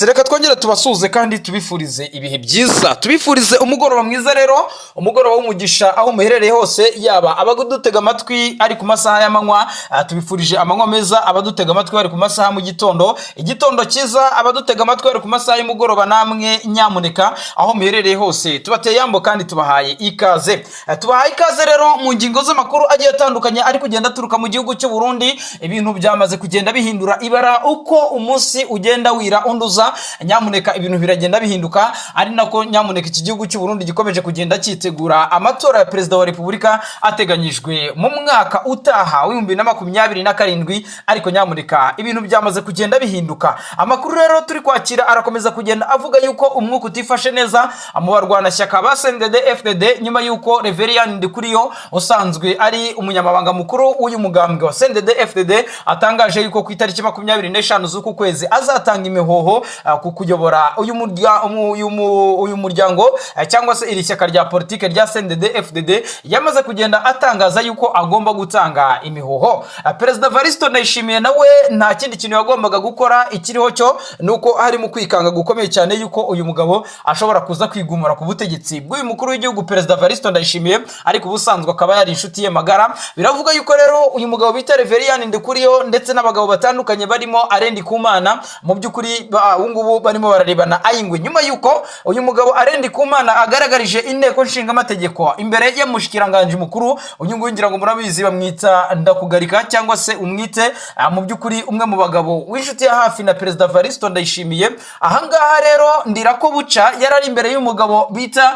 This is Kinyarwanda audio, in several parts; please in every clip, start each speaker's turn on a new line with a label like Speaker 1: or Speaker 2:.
Speaker 1: Yes, reka twongere tubasuze kandi tubifurize ibihe byiza. Tubifurize umugoroba mwiza rero, umugoroba w'umugisha aho muherereye hose, yaba abadutega amatwi ari ku masaha y'amanywa, tubifurije amanywa meza. Abadutega amatwi bari ku masaha mu gitondo, igitondo cyiza. Abadutega amatwi bari ku masaha y'umugoroba, namwe nyamuneka aho muherereye hose tubateye yambo kandi tubahaye ikaze. Tubahaye ikaze rero mu ngingo z'amakuru agiye atandukanye ari kugenda turuka mu gihugu cy'u Burundi. Ibintu byamaze kugenda bihindura ibara uko umunsi ugenda wira unduza. Nyamuneka ibintu biragenda bihinduka, ari nako nyamuneka iki gihugu cy'u Burundi gikomeje kugenda cyitegura amatora ya perezida wa Repubulika ateganyijwe mu mwaka utaha w'2027. Ariko nyamuneka ibintu byamaze kugenda bihinduka. Amakuru rero turi kwakira arakomeza kugenda avuga yuko umwuka utifashe neza mu barwanashyaka ba CNDD-FDD nyuma yuko Reverien Ndikuriyo usanzwe ari umunyamabanga mukuru w'uyu mugambwe wa CNDD-FDD atangaje yuko ku itariki 25 z'uku kwezi azatanga imihoho ku kuyobora uyu muryango cyangwa se iri shyaka rya politike rya CNDD-FDD. Yamaze kugenda atangaza yuko agomba gutanga imihoho. Perezida Evaristo Ndayishimiye nawe nta kindi kintu yagombaga gukora, ikiriho cyo nuko hari mu kwikanga gukomeye cyane yuko uyu mugabo ashobora kuza kwigumura ku butegetsi bw'uyu mukuru w'igihugu Perezida Evaristo Ndayishimiye, ariko ubusanzwe akaba yari inshuti ye magara. Biravuga yuko rero uyu mugabo bita Reverien Ndikuriyo ndetse n'abagabo batandukanye barimo Arendi Kumana mu by'ukuri ubungubu barimo bararebana ayingwe nyuma yuko uyu mugabo Arendi Kumana agaragarije inteko nshinga amategeko imbere ye mushikiranganje mukuru. Uyu nguyu ngira ngo murabizi bamwita Ndakugarika cyangwa se umwite mu by'ukuri umwe mu bagabo w'inshuti ya hafi na Perezida Evaristo Ndayishimiye. Ahangaha rero ndirako buca yarari imbere y'umugabo bita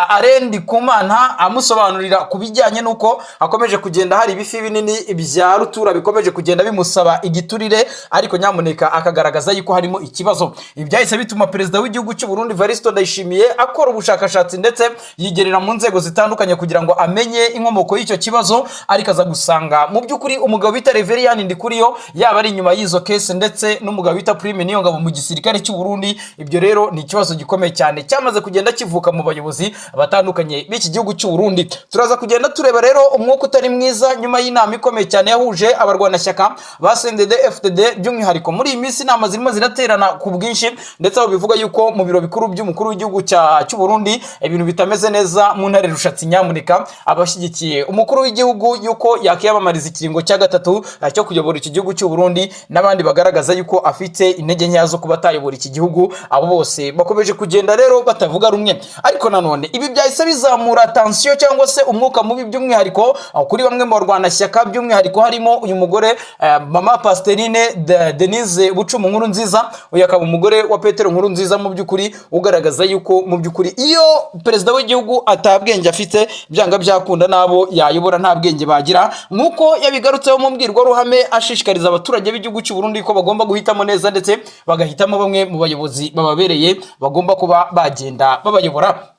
Speaker 1: Arendi Kumana amusobanurira kubijyanye nuko akomeje kugenda hari ibifi binini bya rutura bikomeje kugenda bimusaba igiturire, ariko nyamuneka akagaragaza yuko harimo ikibazo. Ibi byahise bituma perezida w'igihugu cy'u Burundi Evaristo Ndayishimiye akora ubushakashatsi ndetse yigerera mu nzego zitandukanye kugira ngo amenye inkomoko y'icyo kibazo, ariko aza gusanga mu by'ukuri umugabo bita Reverien Ndikuriyo yaba ari inyuma y'izo case ndetse n'umugabo bita Prime Niyongabo mu gisirikare cy'u Burundi. Ibyo rero ni ikibazo gikomeye cyane cyamaze kugenda kivuka mu bayobozi batandukanye b'iki gihugu cy'u Burundi. Turaza kugenda tureba rero umwuka utari mwiza nyuma y'inama ikomeye cyane yahuje abarwanashyaka ba CNDD-FDD. By'umwihariko muri iyi minsi inama zirimo ziraterana ku bwinshi, ndetse aho bivuga yuko mu biro bikuru by'umukuru w'igihugu cy'u Burundi ibintu bitameze neza mu ntare rushatsi. Nyamuneka abashyigikiye umukuru w'igihugu yuko yakiyamamariza ikiringo cya gatatu cyo kuyobora iki gihugu cy'u Burundi, n'abandi bagaragaza yuko afite intege nkeya zo kuba atayobora iki gihugu, abo bose bakomeje kugenda rero batavuga rumwe. Ariko nanone ibi byahise bizamura tension cyangwa se umwuka mubi, by'umwihariko kuri bamwe mu barwanashyaka, by'umwihariko harimo uyu mugore Mama Pastorine Denise Bucumu Nkurunziza. Uyu akaba umugore wa Petero Nkurunziza, mu by'ukuri ugaragaza yuko mu by'ukuri iyo perezida w'igihugu atabwenge afite byanga byakunda nabo yayobora nta bwenge bagira, nk'uko yabigarutseho mu mbwirwaruhame ashishikariza abaturage b'igihugu cy'u Burundi ko bagomba guhitamo neza ndetse bagahitamo bamwe mu bayobozi bababereye bagomba kuba bagenda babayobora.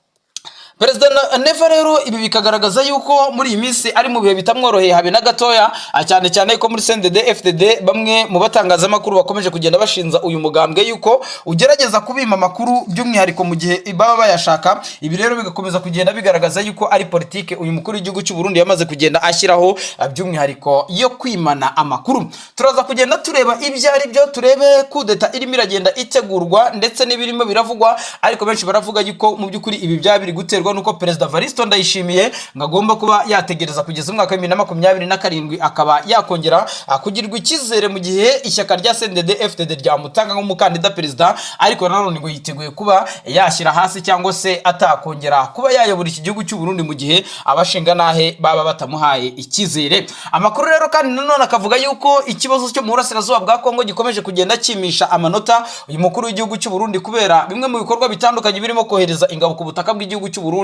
Speaker 1: Perezida Neva rero ibi bikagaragaza yuko muri iyi minsi ari mu bihe bitamworoheye habe na gatoya, cyane cyane ko muri CNDD-FDD bamwe mu batangazamakuru bakomeje kugenda bashinza uyu mugambwe yuko ugerageza kubima amakuru by'umwihariko mu gihe baba bayashaka. Ibi rero bigakomeza kugenda bigaragaza yuko ari politike uyu mukuru w'igihugu cy'u Burundi yamaze kugenda ashyiraho, by'umwihariko yo kwimana amakuru. Turaza kugenda tureba ibyo ari byo, turebe kudeta irimo iragenda itegurwa ndetse n'ibirimo biravugwa, ariko benshi baravuga yuko mu by'ukuri ibi byaba biri guterwa nuko Perezida Evaristo Ndayishimiye ngagomba kuba yategereza kugeza umwaka wa 2027 akaba yakongera kugirwa icyizere mu gihe ishyaka rya CNDD-FDD ryamutanga nk'umukandida perezida, ariko nanone ngo yiteguye kuba yashyira hasi cyangwa se atakongera kuba yayobora iki gihugu cy'u Burundi mu gihe abashinga nahe baba batamuhaye icyizere. Amakuru rero kandi nanone akavuga yuko ikibazo cyo mu burasirazuba bwa Kongo gikomeje kugenda kimisha amanota uyu mukuru w'igihugu cy'u Burundi, kubera bimwe mu bikorwa bitandukanye birimo kohereza ingabo ku butaka bw'igihugu cy'u Burundi.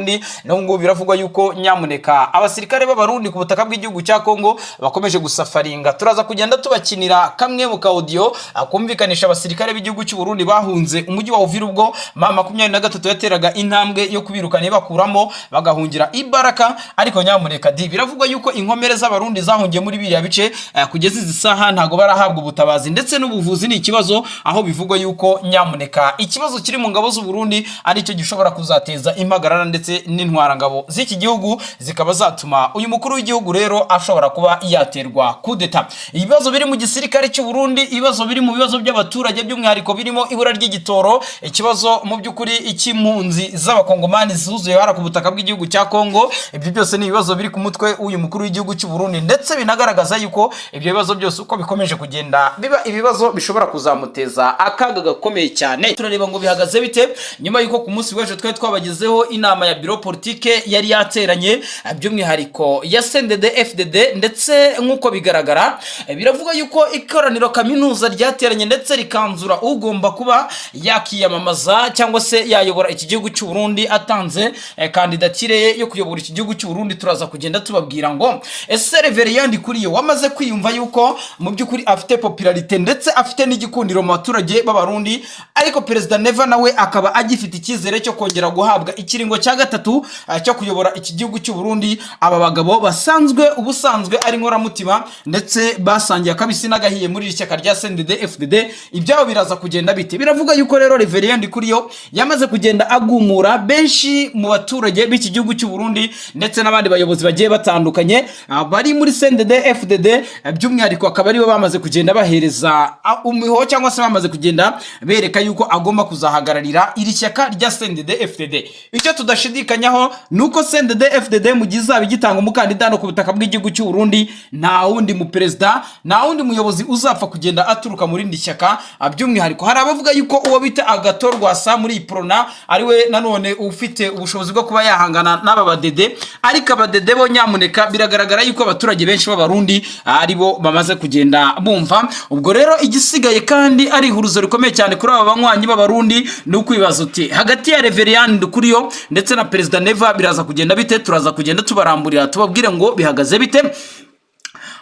Speaker 1: Nubwo biravugwa yuko nyamuneka abasirikare b'abarundi ku butaka bw'igihugu cya Kongo bakomeje gusafaringa. Turaza kugenda tubakinira kamwe mu audio akumvikanisha abasirikare b'igihugu cy'u Burundi bahunze umujyi wa Uvira ubwo mama 23 yateraga intambwe yo kubirukana bakuramo bagahungira Ibaraka. Ariko nyamuneka biravugwa yuko inkomere z'abarundi zahungiye muri biriya bice kugeza izi saha ntago barahabwa ubutabazi ndetse n'ubuvuzi. Ni ikibazo aho bivugwa yuko nyamuneka ikibazo kiri mu ngabo z'u Burundi ari cyo gishobora kuzateza impagarara ndetse ndetse n'intwarangabo z'iki gihugu zikaba zatuma uyu mukuru w'igihugu rero ashobora kuba yaterwa kudeta. Ibibazo biri mu gisirikare cy'u Burundi, ibibazo biri mu bibazo by'abaturage by'umwihariko birimo ibura ry'igitoro, ikibazo mu by'ukuri cy'impunzi z'abakongomani zuzuye hara ku butaka bw'igihugu cya Kongo. Ibyo byose ni ibibazo biri ku mutwe w'uyu mukuru w'igihugu cy'u Burundi, ndetse binagaragaza yuko ibyo bibazo byose uko bikomeje kugenda biba ibibazo bishobora kuzamuteza akaga gakomeye cyane. Turareba ngo bihagaze bite nyuma yuko ku munsi w'ejo twe twabagezeho inama ya biro politike yari yateranye by'umwihariko ya CNDD FDD, ndetse nk'uko bigaragara biravuga yuko ikoraniro kaminuza ryateranye ndetse rikanzura ugomba kuba yakiyamamaza cyangwa se yayobora iki gihugu cy'u Burundi atanze kandidatire ye yo kuyobora iki gihugu cy'u Burundi. Turaza kugenda tubabwira ngo ese Reverien Ndikuriyo wamaze kwiyumva yuko mu by'ukuri afite popularite ndetse afite n'igikundiro mu baturage b'abarundi, ariko Perezida Neva nawe akaba agifite icyizere cyo kongera guhabwa ikiringo cya gatatu cyo kuyobora iki gihugu cy'u Burundi. Aba bagabo basanzwe ubusanzwe ari nkoramutima ndetse basangiye akabisi n'agahiye muri iri shyaka rya CNDD FDD, ibyabo biraza kugenda bite? Biravuga yuko rero Reverien Ndikuriyo yamaze kugenda agumura benshi mu baturage b'iki gihugu cy'u Burundi ndetse n'abandi bayobozi bagiye batandukanye bari muri CNDD FDD, by'umwihariko akaba aribo bamaze kugenda bahereza umuho cyangwa se bamaze kugenda bereka yuko agomba kuzahagararira iri shyaka rya CNDD FDD. Icyo tudashidikanyaho nuko CNDD FDD mu gihe izaba igitanga umukandida no ku butaka bw'igihugu cy'u Burundi, nta wundi mu perezida nta wundi muyobozi uzapfa kugenda aturuka muri indi shyaka. By'umwihariko hari abavuga yuko uwo bita Agathon Rwasa muri Iprona ariwe nanone ufite ubushobozi bwo kuba yahangana n'aba badede, ariko abadede bo nyamuneka biragaragara yuko abaturage benshi b'abarundi aribo bamaze kugenda bumva. Ubwo rero igisigaye kandi ari ihuruzo rikomeye cyane kuri aba banywanyi b'abarundi ni ukwibaza uti hagati ya Reverien Ndikuriyo ndetse na Perezida Neva biraza kugenda bite? Turaza kugenda tubaramburira tubabwire ngo bihagaze bite.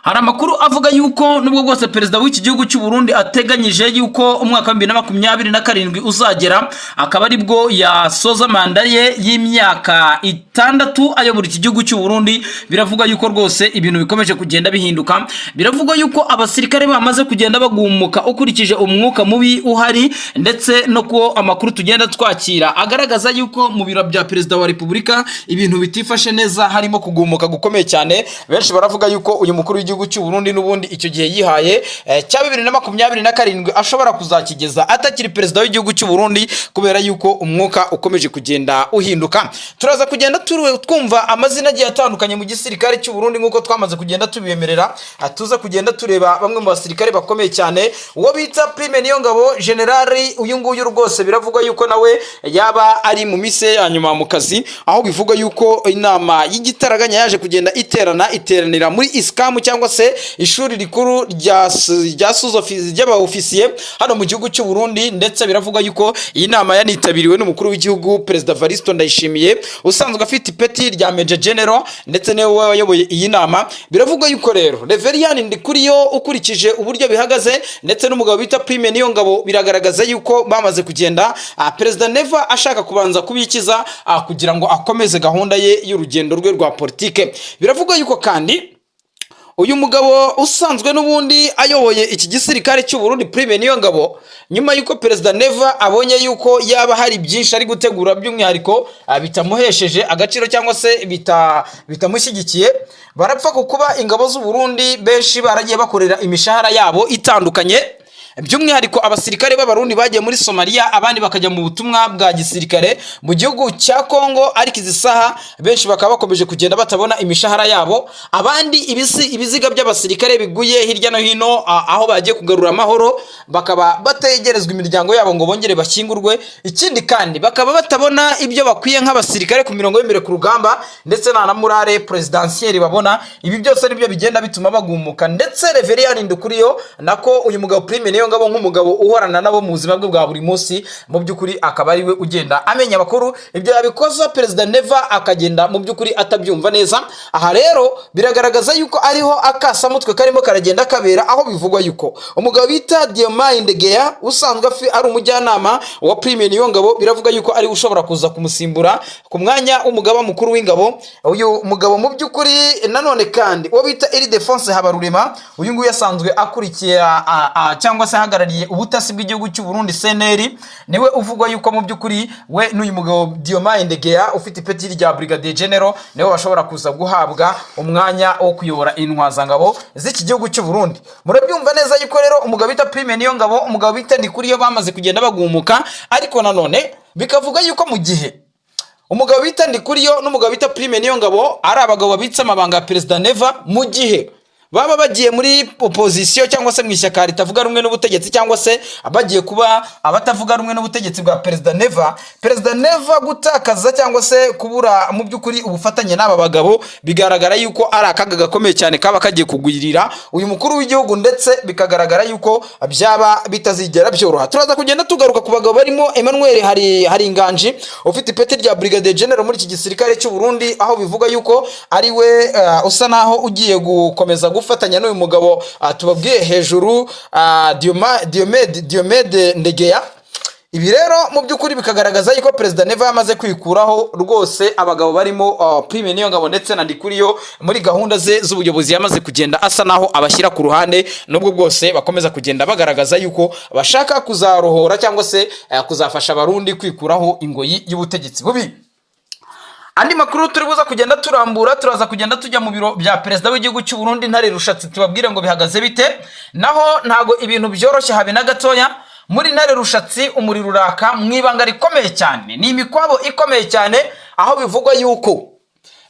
Speaker 1: Hari amakuru avuga yuko nubwo bwose perezida w'iki gihugu cy'u Burundi ateganyije yuko umwaka wa 2027 uzagera akaba ari bwo yasoza manda ye y'imyaka 6 ayobora iki gihugu cy'u Burundi, biravuga yuko rwose ibintu bikomeje kugenda bihinduka. Biravuga yuko abasirikare bamaze kugenda bagumuka ukurikije umwuka mubi uhari, ndetse no ko amakuru tugenda twakira agaragaza yuko mu biro bya perezida wa Repubulika ibintu bitifashe neza, harimo kugumuka gukomeye cyane. Benshi baravuga yuko uyu mukuru w'igihugu cy'u Burundi n'ubundi icyo gihe yihaye cya 2027 ashobora kuzakigeza atakiri perezida w'igihugu cy'u Burundi, kubera yuko umwuka ukomeje kugenda uhinduka. Turaza kugenda twumva amazina agiye atandukanye mu gisirikare cy'u Burundi nk'uko twamaze kugenda tubiyemerera. Tuza kugenda tureba bamwe mu basirikare bakomeye cyane, uwo bita Prime Niyongabo generali. Uyu nguyu rwose biravuga yuko nawe yaba ari mu mise ya nyuma mu kazi, aho bivuga yuko inama y'igitaraganya yaje kugenda iteranira muri ISCAM cyangwa se ishuri rikuru rya sous-officier ry'abaofisiye hano mu gihugu cy'u Burundi, ndetse biravuga yuko iyi nama yanitabiriwe n'umukuru w'igihugu Perezida Varisto Ndayishimiye usanzwe afite ipeti rya Major General, ndetse niwe wayoboye iyi nama. Biravuga yuko rero Reverien Ndikuriyo ukurikije uburyo bihagaze ndetse n'umugabo bita Prime Niyongabo biragaragaza yuko bamaze kugenda Perezida Neva ashaka kubanza kubikiza kugira ngo akomeze gahunda ye y'urugendo rwe rwa politike. Biravuga yuko kandi uyu mugabo usanzwe n'ubundi ayoboye iki gisirikare cy'u Burundi Prime Niyongabo, nyuma yuko Perezida Neva abonye yuko yaba hari byinshi ari gutegura by'umwihariko bitamuhesheje agaciro cyangwa se bitamushyigikiye, barapfa kuba ingabo z'u Burundi benshi baragiye bakorera imishahara yabo itandukanye. By'umwihariko abasirikare b'abarundi bagiye muri Somalia, abandi bakajya mu butumwa bwa gisirikare mu gihugu cya Kongo, ariko izi saha benshi bakaba bakomeje kugenda batabona imishahara yabo. Abandi ibiziga by'abasirikare biguye hirya no hino aho bagiye kugarura amahoro, bakaba bategerezwa imiryango yabo ngo bongere bashyingurwe. Ikindi kandi bakaba batabona ibyo bakwiye nk'abasirikare ku mirongo y'imbere ku rugamba, ndetse na murare presidentiel babona. Ibi byose nibyo bigenda bituma bagumuka, ndetse Reverien Ndikuriyo nako uyu mugabo Prime Niyongabo nk'umugabo uhorana nabo mu buzima bwe bwa buri munsi, mu by'ukuri akaba ari we ugenda amenya amakuru. Ibyo yabikoza Perezida Neva akagenda mu by'ukuri atabyumva neza. Aha rero biragaragaza yuko ariho akasamutwe karimo karagenda kabera, aho bivugwa yuko umugabo bita Diomaye Ndegeya usanzwe ari umujyanama wa Prime Niyongabo, biravuga yuko ari ushobora kuza kumusimbura ku mwanya w'umugaba mukuru w'ingabo. Uyu mugabo mu by'ukuri nanone kandi uwo bita Iri Defense Habarurema, uyu nguyu yasanzwe akurikiye cyangwa se ahagarariye ubutasi bw'igihugu cy'u Burundi CNL niwe uvugwa yuko mu by'ukuri we n'uyu mugabo Diomaye Ndegea ufite ipeti rya Brigadier General niwe bashobora kuza guhabwa umwanya wo kuyobora intwazangabo z'iki gihugu cy'u Burundi. Murabyumva neza yuko rero umugabo bita Prime Niyongabo, umugabo bita Ndikuriyo bamaze kugenda bagumuka, ariko nanone bikavuga yuko mu gihe umugabo bita Ndikuriyo n'umugabo bita Prime Niyongabo ari abagabo babitsa amabanga ya President Neva, mu gihe baba bagiye muri opposition cyangwa se mu ishyaka ritavuga rumwe n'ubutegetsi cyangwa se abagiye kuba abatavuga rumwe n'ubutegetsi bwa President Neva gutakaza cyangwa se kubura mu by'ukuri ubufatanye n'aba bagabo bigaragara yuko ari akaga gakomeye cyane kaba kagiye kugwirira uyu mukuru w'igihugu, ndetse bikagaragara yuko byaba bitazigera byoroha. Turaza kugenda tugaruka ku bagabo barimo Emmanuel hari inganji ufite ipeti rya Brigadier General muri iki gisirikare cy'u Burundi, aho bivuga yuko ari we usa naho ugiye gukomeza gufatanya n'uyu mugabo tubabwiye hejuru Diomede Ndegea. Ibi rero mu by'ukuri bikagaragaza yuko President Neva yamaze kwikuraho rwose abagabo barimo Prime Niyongabo ndetse na Ndikuriyo muri gahunda ze z'ubuyobozi, yamaze kugenda asa naho abashyira ku ruhande, nubwo bwose bakomeza kugenda bagaragaza yuko bashaka kuzarohora cyangwa se kuzafasha abarundi kwikuraho ingoyi y'ubutegetsi bubi. Andi makuru turi buza kugenda turambura, turaza kugenda tujya mu biro bya Perezida w'igihugu cy'u Burundi Ntare Rushatsi tubabwire ngo bihagaze bite. Naho ntago ibintu byoroshye habe na gatoya muri Ntare Rushatsi, umuriro uraka mwibanga rikomeye cyane, ni imikwabo ikomeye cyane, aho bivugwa yuko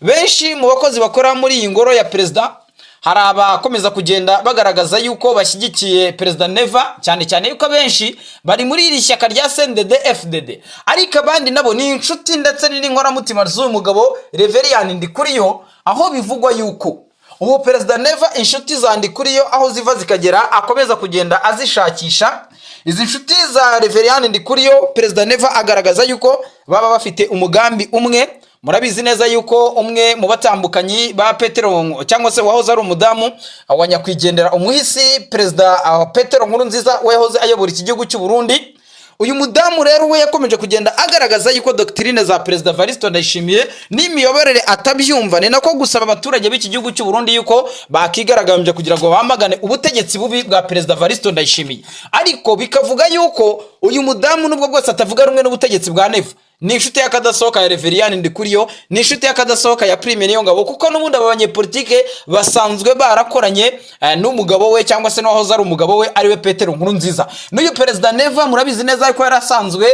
Speaker 1: benshi mu bakozi bakora muri iyi ngoro ya Perezida hari abakomeza kugenda bagaragaza yuko bashyigikiye President Neva, cyane cyane yuko benshi bari muri iri shyaka rya CNDD FDD, ariko abandi nabo ni inshuti ndetse n'inkoramutima z'uyu mugabo Reverien Ndikuriyo, aho bivugwa yuko ubu President Neva inshuti za Ndikuriyo aho ziva zikagera akomeza kugenda azishakisha. Izi nshuti za Reverien Ndikuriyo President Neva agaragaza yuko baba bafite umugambi umwe. Murabizi neza yuko umwe mu batambukanyi ba Petero cyangwa se wahoze ari umudamu wa nyakwigendera umuhisi President Petero Nkurunziza wahoze ayobora iki gihugu cy'u Burundi, uyu mudamu rero we yakomeje kugenda agaragaza yuko doctrine za President Evaristo Ndayishimiye n'imiyoborere atabyumva, ni nako gusaba abaturage b'iki gihugu cy'u Burundi yuko bakigaragambye kugira ngo bamagane ubutegetsi bubi bwa President Evaristo Ndayishimiye. Ariko bikavuga yuko uyu mudamu nubwo bwose atavuga rumwe n'ubutegetsi bwa Neva, ni inshuti y'akadasohoka ya Reverien Ndikuriyo, ni inshuti y'akadasohoka ya Prime Niyongabo, kuko n'ubundi abanyepolitike basanzwe barakoranye n'umugabo we cyangwa se n'ahoze ari umugabo we ariwe Petero Nkurunziza. N'uyu President Neva murabizi neza yuko yarasanzwe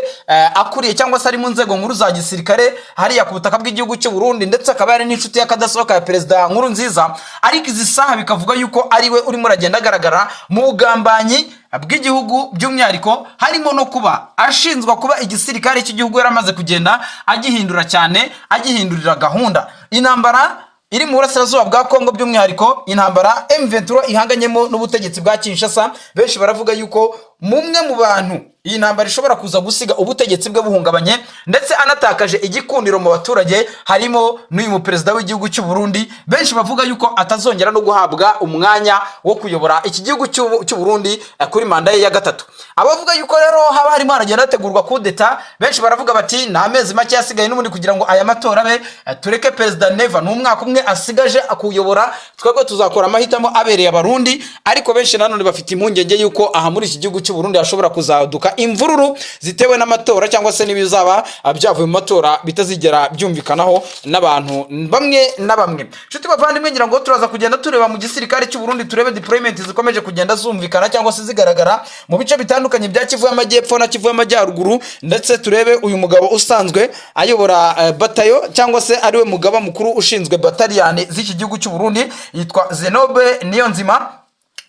Speaker 1: akuriye cyangwa se ari mu nzego nkuru za gisirikare hariya ku butaka bw'igihugu cy'u Burundi, ndetse akaba ari n'inshuti y'akadasohoka ya President Nkurunziza. Ariko izi saha bikavuga yuko ariwe urimo uragenda agaragara mu bugambanyi bw'igihugu, by'umwihariko harimo no kuba ashinzwa kuba igisirikare cy'igihugu yaramaze kugenda agihindura cyane, agihindurira gahunda. Intambara iri mu burasirazuba bwa Kongo, by'umwihariko intambara M23 ihanganyemo n'ubutegetsi bwa Kinshasa, benshi baravuga yuko mumwe mu bantu iyi ntambara ishobora kuza gusiga ubutegetsi bwe buhungabanye ndetse anatakaje igikundiro mu baturage harimo n'uyu mu Perezida w'igihugu cy'u Burundi. Benshi bavuga yuko atazongera no guhabwa umwanya wo kuyobora iki gihugu cy'u Burundi kuri manda ye ya gatatu. Abavuga yuko rero haba harimo haragenda hategurwa kudeta, benshi baravuga bati nta mezi make yasigaye n'ubundi kugira ngo aya matora abe, tureke President Neva n'umwaka umwe asigaje akuyobora, twebwe tuzakora amahitamo abereye abarundi. Ariko benshi nanone bafite impungenge yuko aha muri iki gihugu cy'u Burundi hashobora kuzaduka imvururu zitewe n'amatora cyangwa se n'ibizaba byavuye mu matora bitazigera byumvikanaho n'abantu bamwe na bamwe. Nshuti bavandimwe, ngira ngo turaza kugenda tureba mu gisirikare cy'u Burundi, turebe deployment zikomeje kugenda zumvikana cyangwa se zigaragara mu bice bitandukanye bya Kivu y'Amajyepfo na Kivu y'Amajyaruguru, ndetse turebe uyu mugabo usanzwe ayobora batayo cyangwa se ariwe mugaba mukuru ushinzwe bataliyani z'iki gihugu cy'u Burundi, yitwa Zenobe Niyonzima.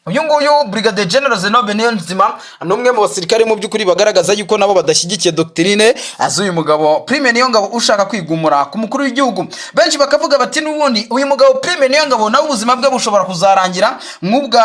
Speaker 1: Uyu nguyu Brigadier General Zenobe Niyonzima n'umwe mu basirikare mu by'ukuri bagaragaza yuko nabo badashyigikiye doctrine azuye mugabo Prime Niyongabo ushaka kwigumura ku mukuru w'igihugu. Benshi bakavuga bati n'ubundi uyu mugabo Prime Niyongabo nawe ubuzima bwe bushobora kuzarangira nk'ubwa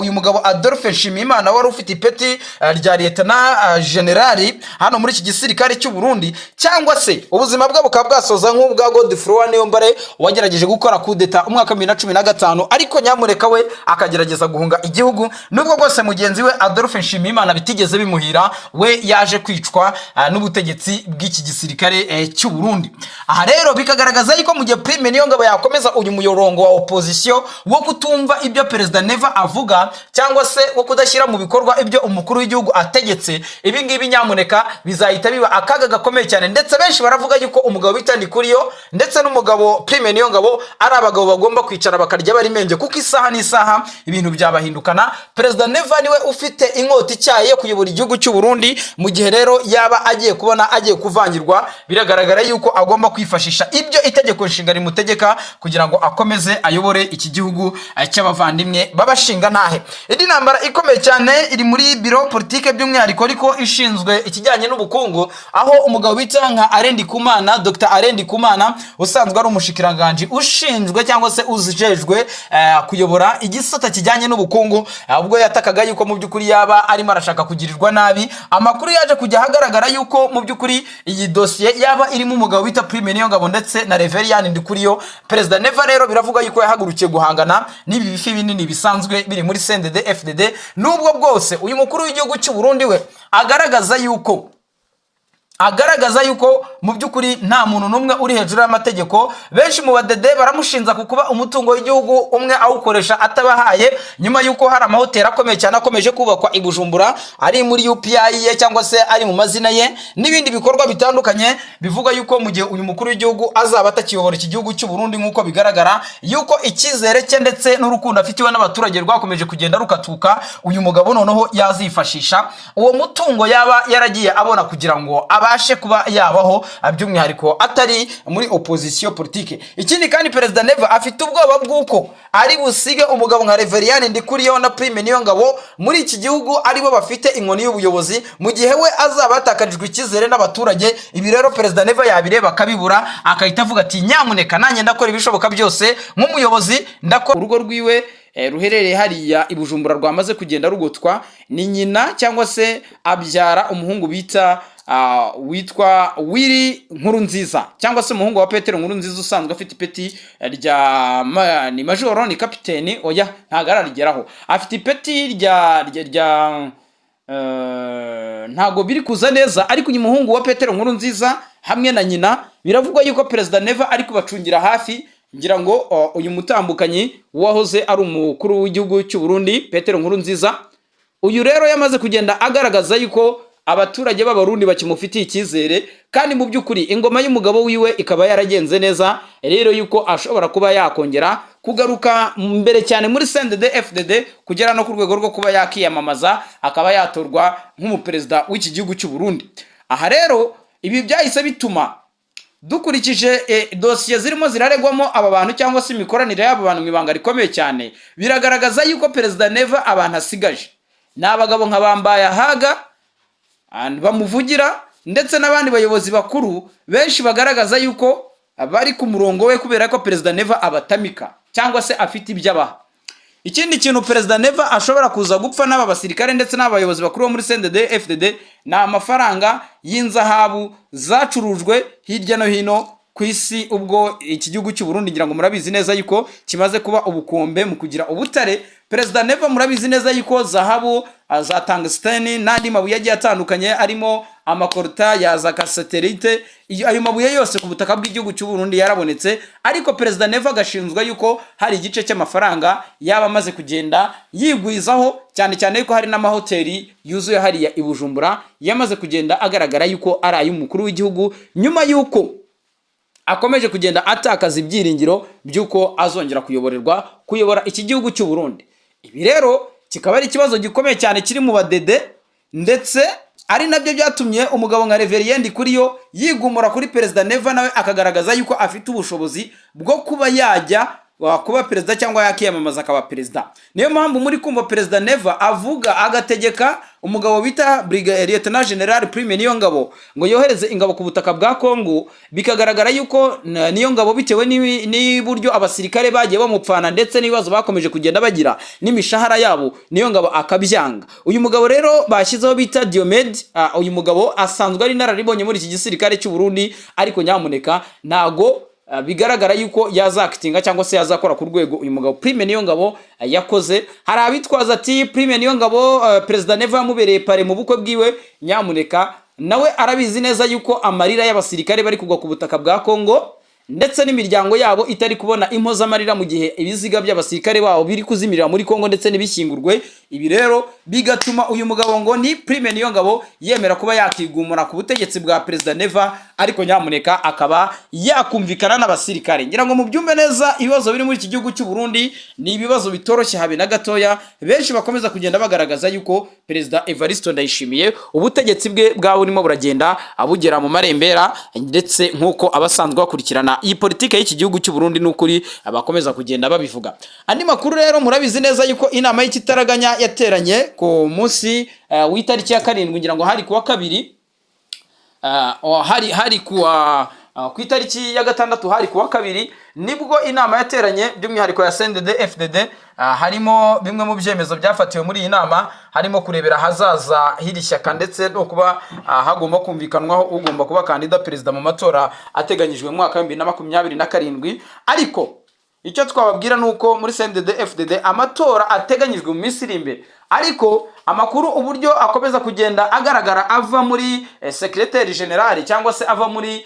Speaker 1: uyu mugabo Adolphe Nshimiyimana wari ufite ipeti rya Lieutenant General hano muri iki gisirikare cy'u Burundi, cyangwa se ubuzima bwe bukaba bwasoza nk'ubwa Godefroid Niyombare wagerageje gukora kudeta umwaka 2015, ariko nyamureka we akagerageza guhunga igihugu, nubwo bwose mugenzi we Adolphe Nshimiyimana bitigeze bimuhira, we yaje kwicwa n'ubutegetsi bw'iki gisirikare cy'u Burundi. Aha rero bikagaragaza yuko mu gihe Prime Niyongabo yakomeza uyu muyorongo wa opposition wo kutumva ibyo Perezida Neva avuga cyangwa se wo kudashyira mu bikorwa ibyo umukuru w'igihugu ategetse, ibi ngibi nyamuneka bizahita biba akaga gakomeye cyane, ndetse benshi baravuga yuko umugabo bita Ndikuriyo ndetse n'umugabo Prime Niyongabo ari abagabo bagomba kwicara bakarya bari menge, kuko isaha n'isaha ibintu byabahindukana. Perezida Neva niwe ufite inkota icyaye yo kuyobora igihugu cy'u Burundi, mu gihe rero yaba agiye kubona agiye kuvangirwa, biragaragara yuko agomba kwifashisha ibyo itegeko nshinga rimutegeka kugira ngo akomeze ayobore iki gihugu cy'abavandimwe babashinga ntahe. Indi ntambara ikomeye cyane iri muri biro politike by'umwihariko ariko ishinzwe ikijyanye n'ubukungu, aho umugabo bita nka Arendikumana, Dr Arendikumana usanzwe ari umushikiranganje ushinzwe cyangwa se uzijejwe kuyobora igisata kijyanye n'ubukungu, ubwo yatakaga yuko mu by'ukuri yaba arimo arashaka kugirirwa nabi. Amakuru yaje kujya hagaragara yuko mu by'ukuri iyi dosiye yaba irimo umugabo bita Prime Niyongabo ndetse na Reverien Ndikuriyo. Perezida Neva rero biravuga yuko yahagurukiye guhangana n'ibi bifi binini bisanzwe biri muri CNDD FDD, nubwo bwose uyu mukuru w'igihugu cy'u Burundi we agaragaza yuko mu by'ukuri nta muntu n'umwe uri hejuru y'amategeko. Benshi mu badede baramushinza kukuba umutungo w'igihugu umwe awukoresha atabahaye, nyuma yuko hari amahoteli akomeye cyane akomeje kubakwa i Bujumbura ari muri UPI ye cyangwa se ari mu mazina ye, n'ibindi bikorwa bitandukanye bivuga yuko mu gihe uyu mukuru w'igihugu azaba atakiyobora iki gihugu cy'u Burundi nk'uko bigaragara yuko icyizere cye ndetse n'urukundo afitiwe n'abaturage rwakomeje kugenda rukatuka, uyu mugabo noneho yazifashisha uwo mutungo yaba yaragiye abona kugira ngo abashe kuba yabaho, by'umwihariko atari muri opposition politique. Ikindi kandi Perezida Neva afite ubwoba bw'uko ari busige umugabo nka Reverien Ndikuriyo na Prime Niyongabo muri iki gihugu aribo bafite inkoni y'ubuyobozi, mu gihe we azaba atakarijwe icyizere n'abaturage. Ibi rero Perezida Neva yabireba akabibura, akahita avuga ati nyamuneka nanjye ndakora ibishoboka byose nk'umuyobozi, ndakora urugo rwiwe ruherereye hariya i Bujumbura rwamaze kugenda rugotwa ni nyina cyangwa se abyara umuhungu bita witwa Willy Nkurunziza cyangwa se umuhungu wa Petero Nkurunziza usanzwe afite ipeti rya ni majoro ni kapiteni, oya ntago ararigeraho, afite ipeti rya ntago biri kuza neza, ariko uyu muhungu wa Petero Nkurunziza hamwe na nyina biravugwa yuko Perezida Neva ari kubacungira hafi, ngira ngo uyu mutambukanyi wahoze ari umukuru w'igihugu cy'u Burundi Petero Nkurunziza, uyu rero yamaze kugenda agaragaza yuko abaturage b'abarundi bakimufitiye icyizere, kandi mu by'ukuri ingoma y'umugabo wiwe ikaba yaragenze neza, rero yuko ashobora kuba yakongera kugaruka mbere cyane muri CNDD FDD kugera no ku rwego rwo kuba yakiyamamaza akaba yatorwa nk'umuperezida w'iki gihugu cy'u Burundi. Aha rero ibi byahise bituma dukurikije dosiye zirimo ziraregwamo aba bantu cyangwa se imikoranire y'aba bantu mu ibanga rikomeye cyane, biragaragaza yuko Perezida Neva abantu asigaje ni abagabo nka Bambaye Haga bamuvugira ndetse n'abandi bayobozi bakuru benshi bagaragaza yuko bari ku murongo we kubera ko Perezida Neva abatamika cyangwa se afite ibyo abaha. Ikindi kintu Perezida Neva ashobora kuza gupfa n'aba basirikare ndetse n'abayobozi bakuru muri CNDD FDD na amafaranga y'inzahabu zacurujwe hirya no hino ku isi, ubwo iki gihugu cy'u Burundi ngira ngo murabizi neza yuko kimaze kuba ubukombe mu kugira ubutare. Perezida Neva murabizi neza yuko zahabu za tungsten n'andi mabuye agiye atandukanye arimo amakorta ya za satellite, ayo mabuye yose ku butaka bw'igihugu cy'u Burundi yarabonetse, ariko Perezida Neva gashinzwa yuko hari igice cy'amafaranga yaba amaze kugenda yigwizaho, cyane cyane yuko hari n'amahoteli yuzuye hariya i Bujumbura yamaze kugenda agaragara yuko ari ay'umukuru w'igihugu, nyuma yuko akomeje kugenda atakaza ibyiringiro by'uko azongera kuyobora iki gihugu cy'u Burundi. Ibi rero kikaba ari ikibazo gikomeye cyane kiri mu badede, ndetse ari nabyo byatumye umugabo nka Reverien Ndikuriyo yigumura kuri Perezida Neva, nawe akagaragaza yuko afite ubushobozi bwo kuba yajya kuba perezida cyangwa yakiyamamaza akaba perezida. Niyo mpamvu muri kumva Perezida Neva avuga agategeka umugabo bita Lieutenant General Prime Niyongabo ngo yohereze ingabo ku butaka bwa Kongo, bikagaragara yuko Niyongabo bitewe n'uburyo abasirikare bagiye bamupfana ndetse n'ibibazo bakomeje kugenda bagira n'imishahara yabo, Niyongabo akabyanga. Uyu mugabo rero bashyizeho bita Diomede, uyu mugabo asanzwe ari nararibonye muri iki gisirikare cy'u Burundi, ariko nyamuneka ntago bigaragara yuko yazakitinga cyangwa se yazakora ku rwego uyu mugabo Prime Niyongabo yakoze. Hari abitwaza ati Prime Niyongabo Perezida Neva yamubereye pare mu bukwe bwiwe, nyamuneka nawe arabizi neza yuko amarira y'abasirikare bari kugwa ku butaka bwa Kongo ndetse n'imiryango yabo itari kubona impozamarira mu gihe ibiziga by'abasirikare babo biri kuzimirira muri Kongo ndetse n'ibishyingurwe. Ibi rero bigatuma uyu mugabo ngo ni Prime Niyongabo yemera kuba yakigumura ku butegetsi bwa Perezida Neva, ariko nyamuneka akaba yakumvikana n'abasirikare. Ngira ngo mubyumve neza ibibazo biri muri iki gihugu cy'u Burundi ni ibibazo bitoroshye habe na gatoya. Benshi bakomeza kugenda bagaragaza yuko Perezida Evariste Ndayishimiye ubutegetsi bwe bwa burimo buragenda abugera mu marembera, ndetse nk'uko abasanzwe bakurikirana iyi politike y'iki gihugu cy'u Burundi n'ukuri abakomeza kugenda babivuga. Andi makuru rero murabizi neza yuko inama y'ikitaraganya yateranye ku munsi w'itariki ya 7, ngira ngo hari kuwa kabiri, hari ku itariki ya 6 hari kuwa kabiri nibwo inama yateranye by'umwihariko ya CNDD FDD. Harimo bimwe mu byemezo byafatiwe muri iyi nama, harimo kurebera hazaza hiri shyaka ndetse no kuba hagomba kumvikanwaho ugomba kuba kandida perezida mu matora ateganyijwe mu mwaka wa 2027. Ariko icyo twababwira nuko muri CNDD FDD amatora ateganyijwe mu minsi iri imbere, ariko amakuru uburyo akomeza kugenda agaragara ava muri secrétaire général cyangwa se ava muri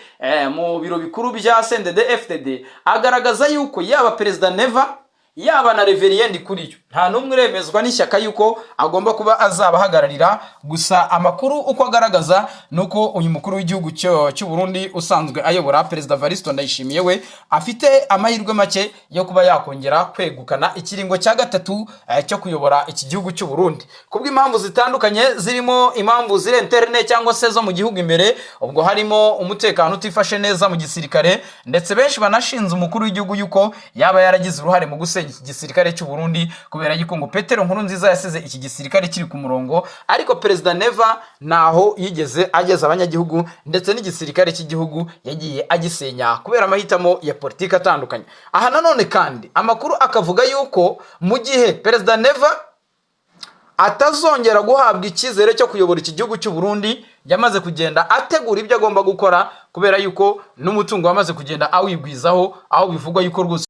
Speaker 1: mu biro bikuru bya CNDD FDD agaragaza yuko yaba Perezida Neva yaba na Reverien Kuriyo nta numwe uremezwa n'ishyaka yuko agomba kuba azabahagararira. Gusa amakuru uko agaragaza nuko uyu mukuru w'igihugu cy'u Burundi usanzwe ayobora Perezida Evariste Ndayishimiye we afite amahirwe make yo kuba yakongera kwegukana ikiringo cya 3 cyo kuyobora iki gihugu cy'u Burundi, kubw'impamvu zitandukanye zirimo impamvu ziri interne cyangwa se zo mu gihugu imbere. Ubwo harimo umutekano utifashe neza mu gisirikare, ndetse benshi banashinze umukuru w'igihugu yuko yaba yaragize uruhare mu gusenya iki gisirikare cy'u Burundi, kubera yuko ngo Petero Nkurunziza yasize iki gisirikare kiri ku murongo, ariko Perezida Neva naho yigeze ageza abanyagihugu ndetse n'igisirikare cy'igihugu yagiye agisenya kubera amahitamo ya politiki atandukanye. Aha nanone kandi amakuru akavuga yuko mu gihe Perezida Neva atazongera guhabwa icyizere cyo kuyobora iki gihugu cy'u Burundi, yamaze kugenda ategura ibyo agomba gukora, kubera yuko n'umutungo wamaze kugenda awigwizaho, aho bivugwa yuko rwose